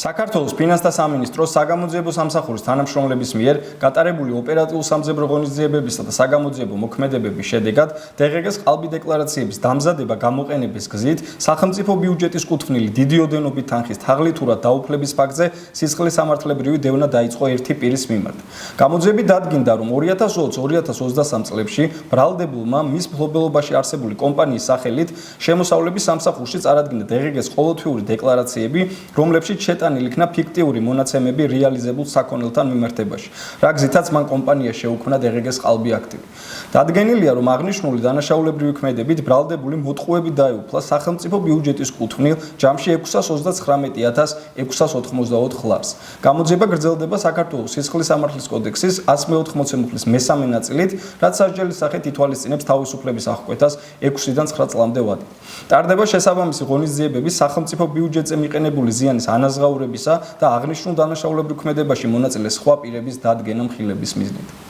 საქართველოს ფინანსთა სამინისტროს საგამოძიებო სამსახურის თანამშრომლების მიერ გატარებული ოპერატიულ-სამძებრო ღონისძიებებისა და საგამოძიებო მოქმედებების შედეგად დღგ-ს ყალბი დეკლარაციების დამზადება გამოყენების გზით სახელმწიფო ბიუჯეტის კუთვნილი დიდი ოდენობით თანხის თაღლითურად დაუფლების ფაქტზე სისხლის სამართლებრივი დევნა დაიწყო ერთი პირის მიმართ. გამოძიებით დადგინდა, რომ 2020-2023 წლებში ბრალდებულმა მის მფლობელობაში არსებული კომპანიის სახელით შემოსავლების სამსახურში წარადგინა დღგ-ს ყოველთვიური დეკლარაციები, რომლებშიც შეტანილი იქნა ფიქტიური მონაცემები რეალიზებულ საქონელთან მიმართებაში, რა გზითაც მან კომპანია შეუქმნა დღგ-ს ყალბი აქტივი. დადგენილია, რომ აღნიშნული დანაშაულებრივი ქმედებით ბრალდებული მოტყუებით დაეუფლა სახელმწიფო ბიუჯეტის კუთვნილ ჯამში 639,684 ლარს. გამოძიება გრძელდება საქართველოს სისხლის სამართლის კოდექსის 180 მუხლის მესამე ნაწილით, რაც სასჯელის სახით ითვალისწინებს თავისუფლების აღკვეთას 6-დან 9 წლამდე ვადით. ტარდება შესაბამისი ღონისძიებების სახელმწიფო ბიუჯეტზე მიყენებული ზიანის ანაზღაურებისა და აღნიშნულ დანაშაულებრივ ქმედებაში მონაწილე სხვა პირების დადგენა მხილების მიზნით.